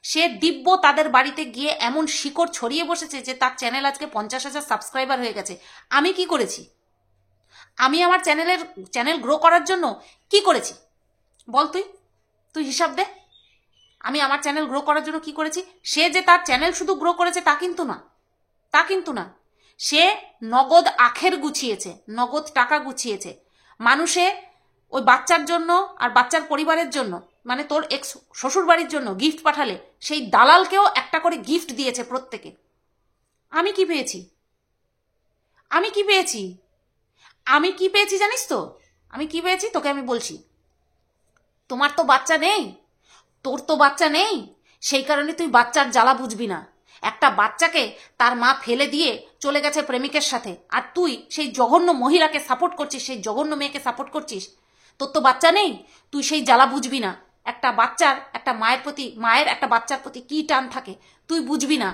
S1: সে দিব্য তাদের বাড়িতে গিয়ে এমন শিকড় ছড়িয়ে বসেছে যে তার চ্যানেল আজকে 50,000 সাবস্ক্রাইবার হয়ে গেছে। আমি কি করেছি? আমি আমার চ্যানেল গ্রো করার জন্য কি করেছি বল? তুই হিসাব দে, আমি আমার চ্যানেল গ্রো করার জন্য কি করেছি। সে যে তার চ্যানেল শুধু গ্রো করেছে তা কিন্তু না, তা কিন্তু না, সে নগদ আখের গুছিয়েছে, নগদ টাকা গুছিয়েছে। মানুষে ওই বাচ্চার জন্য আর বাচ্চার পরিবারের জন্য, মানে তোর এক্স শ্বশুর বাড়ির জন্য গিফট পাঠালে সেই দালালকেও একটা করে গিফট দিয়েছে প্রত্যেকে। আমি কি পেয়েছি? আমি কি পেয়েছি? আমি কি পেয়েছি জানিস তো? আমি কি পেয়েছি তোকে আমি বলছি। তোমার তো বাচ্চা নেই, তোর তো বাচ্চা নেই, সেই কারণে তুই বাচ্চার জ্বালা বুঝবি না। একটা বাচ্চাকে তার মা ফেলে দিয়ে চলে গেছে প্রেমিকের সাথে, আর তুই সেই জঘন্য মহিলাকে সাপোর্ট করছিস, সেই জঘন্য মেয়েকে সাপোর্ট করছিস। তোর তো বাচ্চা নেই, তুই সেই জ্বালা বুঝবি না। একটা বাচ্চার, একটা মায়ের প্রতি, মায়ের একটা বাচ্চার প্রতি কি টান থাকে তুই বুঝবি না।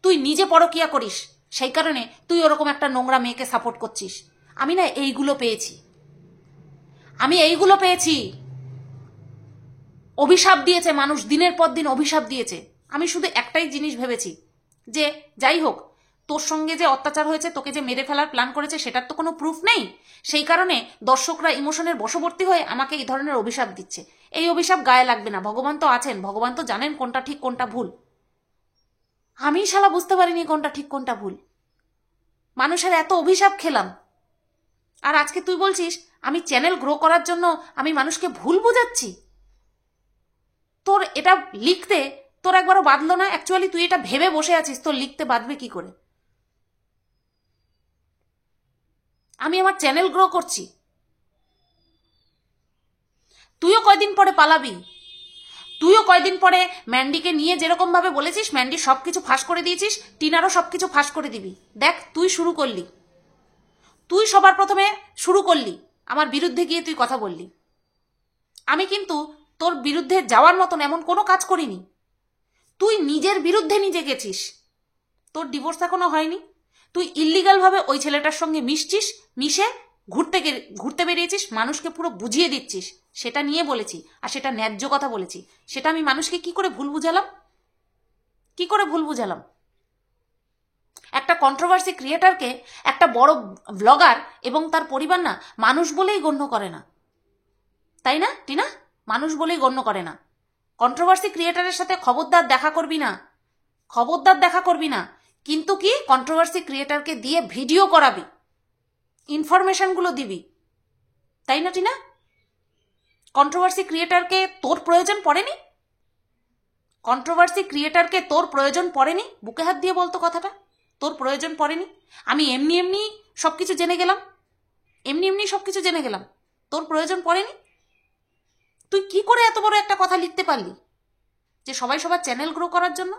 S1: তুই নিজে পরকিয়া করিস, সেই কারণে তুই ওরকম একটা নোংরা মেয়েকে সাপোর্ট করছিস। আমি না এইগুলো পেয়েছি, আমি এইগুলো পেয়েছি। অভিশাপ দিয়েছে মানুষ, দিনের পর দিন অভিশাপ দিয়েছে। আমি শুধু একটাই জিনিস ভেবেছি যে যাই হোক, তোর সঙ্গে যে অত্যাচার হয়েছে, তোকে যে মেরে ফেলার প্ল্যান করেছে, সেটার তো কোনো প্রুফ নেই। সেই কারণে দর্শকরা ইমোশনের বশবর্তী হয়ে আমাকে এই ধরনের অভিশাপ দিচ্ছে। এই অভিশাপ গায়ে লাগবে না, ভগবান তো আছেন, ভগবান তো জানেন কোনটা ঠিক কোনটা ভুল। আমি শালা বুঝতে পারিনি কোনটা ঠিক কোনটা ভুল, মানুষের এত অভিশাপ খেলাম, আর আজকে তুই বলছিস আমি চ্যানেল গ্রো করার জন্য আমি মানুষকে ভুল বোঝাচ্ছি। তোর এটা লিখতে তোর একবারও বাঁধলো না? অ্যাকচুয়ালি তুই এটা ভেবে বসে আছিস তোর লিখতে বাঁধবে কি করে। আমি আমার চ্যানেল গ্রো করছি, তুইও কয়দিন পরে পালাবি, তুইও কয়দিন পরে ম্যান্ডিকে নিয়ে যেরকম ভাবে বলেছিস, ম্যান্ডি সবকিছু ফাঁস করে দিয়েছিস, টিনারও সবকিছু ফাঁস করে দিবি। দেখ তুই শুরু করলি, তুই সবার প্রথমে শুরু করলি, আমার বিরুদ্ধে গিয়ে তুই কথা বললি। আমি কিন্তু তোর বিরুদ্ধে যাওয়ার মতন এমন কোনো কাজ করিনি, তুই নিজের বিরুদ্ধে নিজে গেছিস। তোর ডিভোর্স এখনো হয়নি, তুই ইল্লিগাল ভাবে ওই ছেলেটার সঙ্গে মিশছিস, মিশে ঘুরতে বেরিয়েছিস, মানুষকে পুরো বুঝিয়ে দিচ্ছিস, সেটা নিয়ে বলেছি, আর সেটা ন্যায্য কথা বলেছি। সেটা আমি মানুষকে কি করে ভুল বুঝালাম, কি করে ভুল বুঝালাম? একটা কন্ট্রোভার্সি ক্রিয়েটারকে একটা বড় ব্লগার এবং তার পরিবার না মানুষ বলেই গণ্য করে না, তাই না টিনা? মানুষ বলেই গণ্য করে না। কন্ট্রোভার্সি ক্রিয়েটারের সাথে খবরদার দেখা করবি না, খবরদার দেখা করবি না। কিন্তু কি কন্ট্রোভার্সি ক্রিয়েটারকে দিয়ে ভিডিও করাবি, ইনফরমেশনগুলো দিবি, তাই না টিনা? কন্ট্রোভার্সি ক্রিয়েটারকে তোর প্রয়োজন পড়েনি, কন্ট্রোভার্সি ক্রিয়েটারকে তোর প্রয়োজন পড়েনি, বুকে হাত দিয়ে বলতো কথাটা, তোর প্রয়োজন পড়েনি। আমি এমনি এমনি সবকিছু জেনে গেলাম, এমনি এমনি সবকিছু জেনে গেলাম, তোর প্রয়োজন পড়েনি। তুই কি করে এত বড় একটা কথা লিখতে পারলি যে সবাই সবার চ্যানেল গ্রো করার জন্য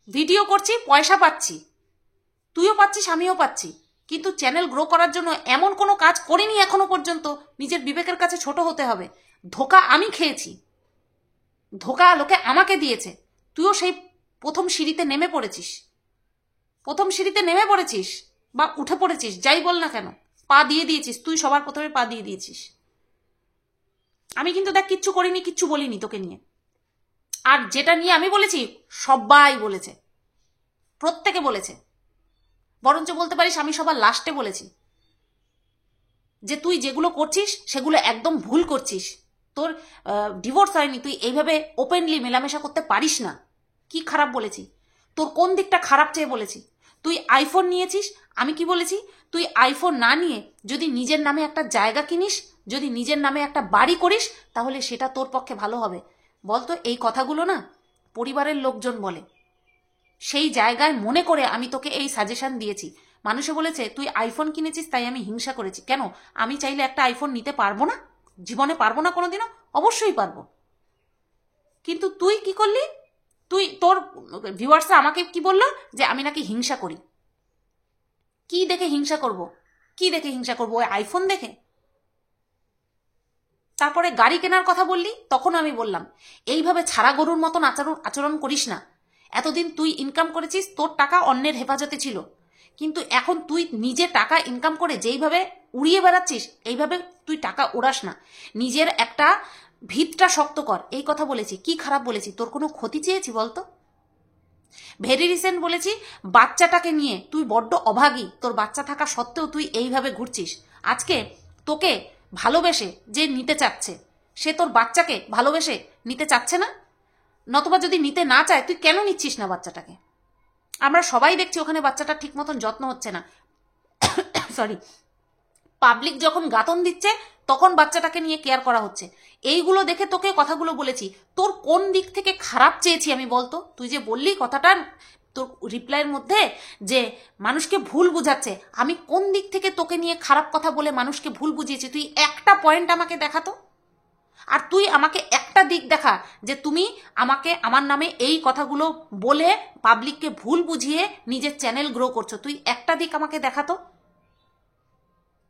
S1: ভিডিও করছি, পয়সা পাচ্ছি, তুইও পাচ্ছিস আমিও পাচ্ছি, কিন্তু চ্যানেল গ্রো করার জন্য এমন কোনো কাজ করিনি এখনো পর্যন্ত। নিজের বিবেকের কাছে ছোট হতে হবে। ধোকা আমি খেয়েছি, ধোকা লোকে আমাকে দিয়েছে। তুইও সেই প্রথম সিঁড়িতে নেমে পড়েছিস, প্রথম সিঁড়িতে নেমে পড়েছিস বা উঠে পড়েছিস, যাই বল না কেন, পা দিয়ে দিয়েছিস, তুই সবার প্রথমে পা দিয়ে দিয়েছিস। আমি কিন্তু দেখ কিচ্ছু করিনি, কিচ্ছু বলিনি তোকে নিয়ে। আর যেটা নিয়ে আমি বলেছি সবাই বলেছে, প্রত্যেকে বলেছে, বরঞ্চ বলতে পারিস আমি সবার লাস্টে বলেছি যে তুই যেগুলো করছিস সেগুলো একদম ভুল করছিস। তোর ডিভোর্স হয়নি, তুই এইভাবে ওপেনলি মেলামেশা করতে পারিস না। কি খারাপ বলেছি, তোর কোন দিকটা খারাপ চেয়ে বলেছি? তুই আইফোন নিয়েছিস, আমি কি বলেছি? তুই আইফোন না নিয়ে যদি নিজের নামে একটা জায়গা কিনিস, যদি নিজের নামে একটা বাড়ি করিস, তাহলে সেটা তোর পক্ষে ভালো হবে। বলতো এই কথাগুলো না পরিবারের লোকজন বলে, সেই জায়গায় মনে করে আমি তোকে এই সাজেশন দিয়েছি। মানুষে বলেছে তুই আইফোন কিনেছিস তাই আমি হিংসা করেছি। কেন? আমি চাইলে একটা আইফোন নিতে পারবো না? জীবনে পারবো না কোনোদিনও? অবশ্যই পারবো। কিন্তু তুই কি করলি? তুই তোর ভিউয়ার্সরা আমাকে কি বললো যে আমি নাকি হিংসা করি। কি দেখে হিংসা করব? কি দেখে হিংসা করব? ওই আইফোন দেখে? তারপরে গাড়ি কেনার কথা বললি, তখন আমি বললাম এইভাবে ছাড়া গরুর মতন আচরণ করিস না। এতদিন তুই ইনকাম করেছিস, তোর টাকা অন্যের হেফাজতে ছিল, কিন্তু এখন তুই নিজে টাকা ইনকাম করে যেইভাবে উড়িয়ে বেড়াচ্ছিস, এইভাবে তুই টাকা ওড়াস না। নিজের একটা ভিতটা শক্ত কর, এই কথা বলেছি। কি খারাপ বলেছি? তোর কোনো ক্ষতি চেয়েছি বলতো? ভেরি রিসেন্ট বলেছি বাচ্চাটাকে নিয়ে তুই বড্ড অভাগী, তোর বাচ্চা থাকা সত্ত্বেও তুই এইভাবে ঘুরছিস। আজকে তোকে ভালোবেসে যে নিতে চাচ্ছে, সে তোর বাচ্চাকে ভালোবেসে নিতে চাচ্ছে না, নতুবা যদি নিতে না চায় তুই কেন নিচ্ছিস না বাচ্চাটাকে? আমরা সবাই দেখছি ওখানে বাচ্চাটা ঠিক মতন যত্ন হচ্ছে না। সরি, পাবলিক যখন গাতন দিচ্ছে তখন বাচ্চাটাকে নিয়ে কেয়ার করা হচ্ছে। এইগুলো দেখে তোকে কথাগুলো বলেছি। তোর কোন দিক থেকে খারাপ চেয়েছি আমি বলতো? তুই যে বললি কথাটা তোর রিপ্লাইয়ের মধ্যে যে মানুষকে ভুল বুঝাচ্ছে, আমি কোন দিক থেকে তোকে নিয়ে খারাপ কথা বলে মানুষকে ভুল বুঝিয়েছি? তুই একটা পয়েন্ট আমাকে দেখাতো। আর তুই আমাকে একটা দিক দেখা যে তুমি আমাকে আমার নামে এই কথাগুলো বলে পাবলিককে ভুল বুঝিয়ে নিজের চ্যানেল গ্রো করছো। তুই একটা দিক আমাকে দেখাতো।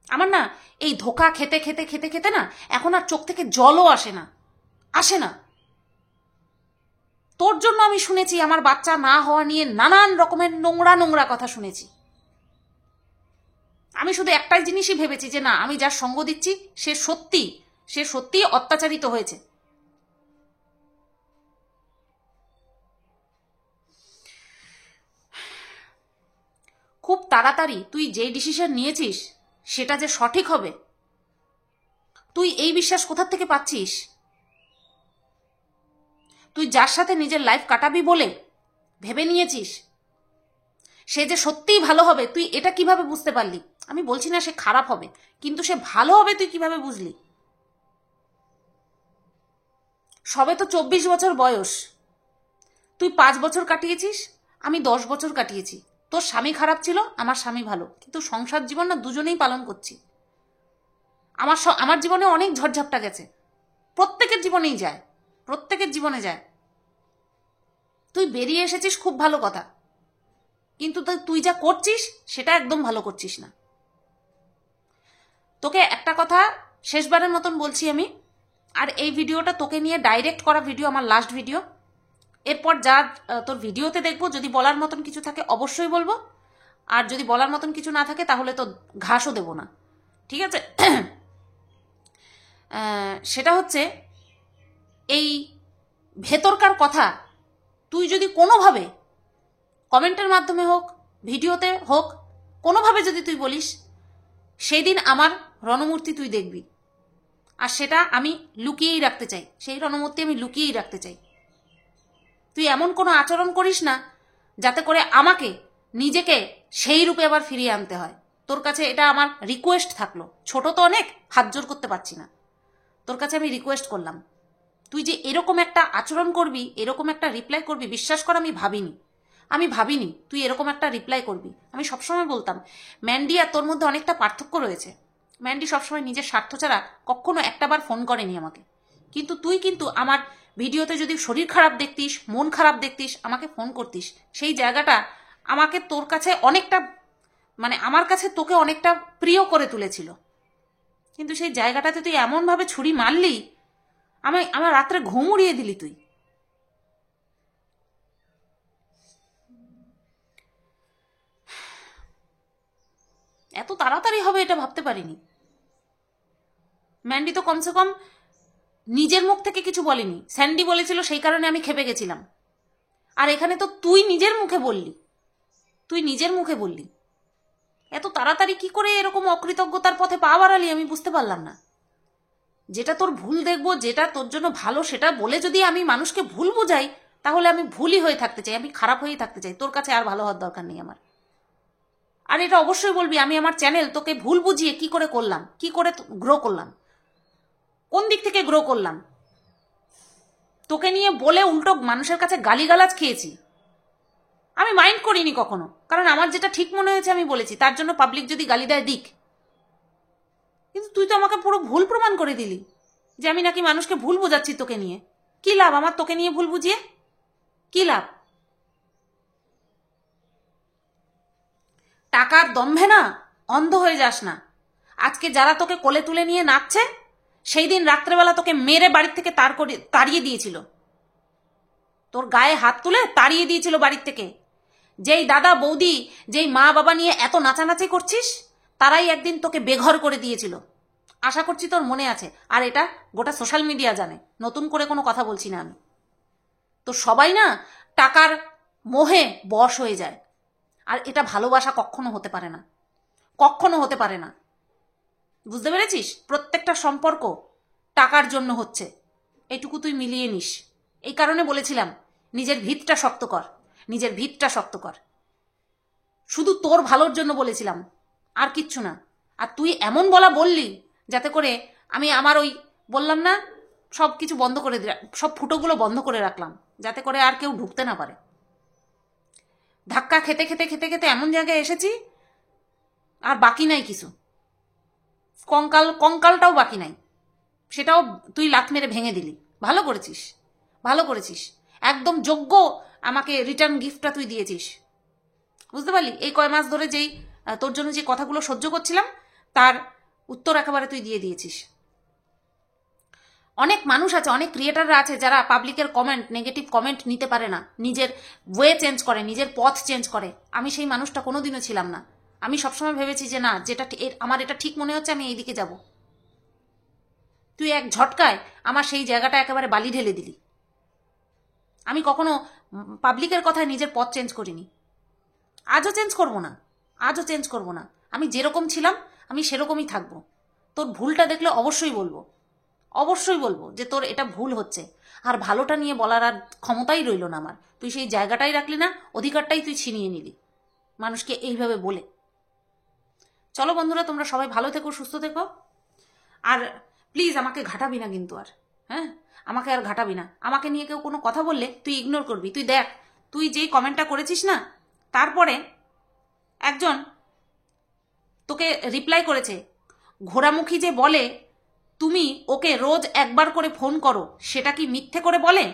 S1: আমার না এই ধোকা খেতে খেতে খেতে খেতে না এখন আর চোখ থেকে জলও আসে না, আসে না। তোর জন্য আমি শুনেছি আমার বাচ্চা না হওয়া নিয়ে নানান রকমের নোংরা নোংরা কথা শুনেছি। আমি শুধু একটাই জিনিসই ভেবেছি যে না, আমি যার সঙ্গ দিচ্ছি সে সত্যি অত্যাচারিত হয়েছে। খুব তাড়াতাড়ি তুই যে ডিসিশন নিয়েছিস সেটা যে সঠিক হবে তুই এই বিশ্বাস কোথার থেকে পাচ্ছিস? তুই যার সাথে নিজের লাইফ কাটাবি বলে ভেবে নিয়েছিস সে যে সত্যিই ভালো হবে, তুই এটা কিভাবে বুঝতে পারলি? আমি বলছি না সে খারাপ হবে, কিন্তু সে ভালো হবে তুই কিভাবে বুঝলি? সবে তো 24 বছর বয়স, তুই 5 বছর কাটিয়েছিস, আমি 10 বছর কাটিয়েছি। তোর স্বামী খারাপ ছিল, আমার স্বামী ভালো, কিন্তু সংসার জীবন না দুজনেই পালন করছি। আমার জীবনে অনেক ঝড়ঝাপটা গেছে, প্রত্যেকের জীবনেই যায়, প্রত্যেকের জীবনে যায়। তুই বেরিয়ে এসেছিস খুব ভালো কথা, কিন্তু তুই যা করছিস সেটা একদম ভালো করছিস না। তোকে একটা কথা শেষবারের মতন বলছি আমি, আর এই ভিডিওটা তোকে নিয়ে ডাইরেক্ট করা ভিডিও, আমার লাস্ট ভিডিও। এরপর যা তোর ভিডিওতে দেখবো, যদি বলার মতন কিছু থাকে অবশ্যই বলবো, আর যদি বলার মতন কিছু না থাকে তাহলে তো ঘাসও দেবো না, ঠিক আছে? সেটা হচ্ছে এই ভেতরকার কথা তুই যদি কোনোভাবে কমেন্টের মাধ্যমে হোক, ভিডিওতে হোক, কোনোভাবে যদি তুই বলিস, সেই দিন আমার রণমূর্তি তুই দেখবি। আর সেটা আমি লুকিয়েই রাখতে চাই, সেই রণমূর্তি আমি লুকিয়েই রাখতে চাই। তুই এমন কোনো আচরণ করিস না যাতে করে আমাকে নিজেকে সেই রূপে আবার ফিরিয়ে আনতে হয়। তোর কাছে এটা আমার রিকোয়েস্ট থাকলো, ছোট তো অনেক, হাত জোর করতে পারছি না, তোর কাছে আমি রিকোয়েস্ট করলাম, তুই যে এরকম একটা আচরণ করবি, এরকম একটা রিপ্লাই করবি, বিশ্বাস কর আমি ভাবিনি তুই এরকম একটা রিপ্লাই করবি। আমি সবসময় বলতাম ম্যান্ডি আর তোর মধ্যে অনেকটা পার্থক্য রয়েছে। ম্যান্ডি সবসময় নিজের স্বার্থ ছাড়া কখনো একটাবার ফোন করেনি আমাকে, কিন্তু তুই কিন্তু আমার ভিডিওতে যদি শরীর খারাপ দেখতিস, মন খারাপ দেখতিস, আমাকে ফোন করতিস। সেই জায়গাটা আমাকে তোর কাছে অনেকটা, মানে আমার কাছে তোকে অনেকটা প্রিয় করে তুলেছিল। কিন্তু সেই জায়গাটাতে তুই এমনভাবে ছুরি মারলি, আমার রাত্রে ঘুম উড়িয়ে দিলি তুই। এত তাড়াতাড়ি হবে এটা ভাবতে পারিনি। ম্যান্ডি তো কমসে কম নিজের মুখ থেকে কিছু বলেনি, স্যান্ডি বলেছিল সেই কারণে আমি খেপে গেছিলাম। আর এখানে তো তুই নিজের মুখে বললি। এত তাড়াতাড়ি কি করে এরকম অকৃতজ্ঞতার পথে পা বাড়ালি আমি বুঝতে পারলাম না। যেটা তোর ভুল দেখবো, যেটা তোর জন্য ভালো, সেটা বলে যদি আমি মানুষকে ভুল বোঝাই, তাহলে আমি ভুলই হয়ে থাকতে চাই, আমি খারাপ হয়েই থাকতে চাই। তোর কাছে আর ভালো হওয়ার দরকার নেই আমার। আর এটা অবশ্যই বলবি আমি আমার চ্যানেল তোকে ভুল বুঝিয়ে কি করে করলাম, কি করে গ্রো করলাম, কোন দিক থেকে গ্রো করলাম। তোকে নিয়ে বলে উল্টো মানুষের কাছে গালিগালাজ খেয়েছি, আমি মাইন্ড করিনি কখনো, কারণ আমার যেটা ঠিক মনে হয়েছে আমি বলেছি, তার জন্য পাবলিক যদি গালি দেয় দিক। কিন্তু তুই তো আমাকে পুরো ভুল প্রমাণ করে দিলি যে আমি নাকি মানুষকে ভুল বোঝাচ্ছি তোকে নিয়ে। কি লাভ আমার তোকে নিয়ে ভুল বুঝিয়ে, কি লাভ? টাকার দম্ভে না অন্ধ হয়ে যাস না। আজকে যারা তোকে কোলে তুলে নিয়ে নাচছে, সেই দিন রাত্রেবেলা তোকে মেরে বাড়ির থেকে তাড়িয়ে দিয়েছিল, তোর গায়ে হাত তুলে তাড়িয়ে দিয়েছিল বাড়ির থেকে। যেই দাদা বৌদি, যেই মা বাবা নিয়ে এত নাচানাচি করছিস, তারাই একদিন তোকে বেঘর করে দিয়েছিল। আশা করছি তোর মনে আছে, আর এটা গোটা সোশ্যাল মিডিয়া জানে, নতুন করে কোনো কথা বলছি না আমি। তো সবাই না টাকার মোহে বশ হয়ে যায়, আর এটা ভালোবাসা কখনো হতে পারে না, কখনো হতে পারে না। বুঝতে পেরেছিস? প্রত্যেকটা সম্পর্ক টাকার জন্য হচ্ছে, এইটুকু তুই মিলিয়ে নিস। এই কারণে বলেছিলাম নিজের ভিতটা শক্ত কর, নিজের ভিতটা শক্ত কর। শুধু তোর ভালোর জন্য বলেছিলাম, আর কিচ্ছু না। আর তুই এমন বললি যাতে করে আমি আমার ওই বললাম না সব কিছু বন্ধ করে দিলাম, সব ফুটোগুলো বন্ধ করে রাখলাম, যাতে করে আর কেউ ঢুকতে না পারে। ধাক্কা খেতে খেতে খেতে খেতে এমন জায়গায় এসেছি আর বাকি নাই কিছু, কঙ্কালটাও বাকি নাই, সেটাও তুই লাথ মেরে ভেঙে দিলি। ভালো করেছিস, ভালো করেছিস, একদম যোগ্য আমাকে রিটার্ন গিফটটা তুই দিয়েছিস। বুঝতে পারলি? এই কয় মাস ধরে যেই তোর জন্য যে কথাগুলো সহ্য করছিলাম, তার উত্তর একেবারে তুই দিয়ে দিয়েছিস। অনেক মানুষ আছে, অনেক ক্রিয়েটাররা আছে যারা পাবলিকের কমেন্ট, নেগেটিভ কমেন্ট নিতে পারে না, নিজের ওয়ে চেঞ্জ করে, নিজের পথ চেঞ্জ করে। আমি সেই মানুষটা কোনোদিনও ছিলাম না। আমি সবসময় ভেবেছি যে না, যেটা আমার এটা ঠিক মনে হচ্ছে আমি এই দিকে যাব। তুই এক ঝটকায় আমার সেই জায়গাটা একেবারে বালি ঢেলে দিলি। আমি কখনো পাবলিকের কথায় নিজের পথ চেঞ্জ করিনি, আজও চেঞ্জ করব না, আজও চেঞ্জ করব না। আমি যেরকম ছিলাম আমি সেরকমই থাকবো। তোর ভুলটা দেখলে অবশ্যই বলবো যে তোর এটা ভুল হচ্ছে। আর ভালোটা নিয়ে বলার আর ক্ষমতাই রইল না আমার। তুই সেই জায়গাটাই রাখলি না, অধিকারটাই তুই ছিনিয়ে নিলি মানুষকে এইভাবে বলে। চলো বন্ধুরা, তোমরা সবাই ভালো থেকো, সুস্থ থেকো। আর প্লিজ আমাকে ঘাটাবি না কিন্তু আর, হ্যাঁ, আমাকে আর ঘাটাবি না। আমাকে নিয়ে কেউ কোনো কথা বললে তুই ইগনোর করবি। তুই দেখ, তুই যেই কমেন্টটা করেছিস না, তারপরে একজন তোকে রিপ্লাই করেছে, ঘোড়ামুখী যে বলে তুমি ওকে রোজ একবার করে ফোন করো, সেটা কি মিথ্যে করে বলে?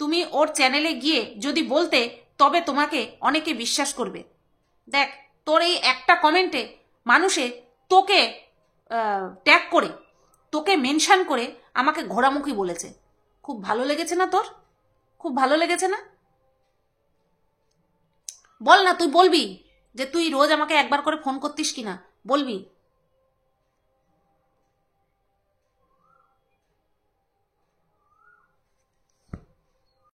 S1: তুমি ওর চ্যানেলে গিয়ে যদি বলতে, তবে তোমাকে অনেকে বিশ্বাস করবে। দেখ, তোর এই একটা কমেন্টে মানুষে তোকে ট্যাগ করে, তোকে মেনশন করে আমাকে ঘোড়ামুখী বলেছে। খুব ভালো লেগেছে না তোর? খুব ভালো লেগেছে না? বল না, তুই বলবি যে তুই রোজ আমাকে একবার করে ফোন করতিস কিনা, বলবি।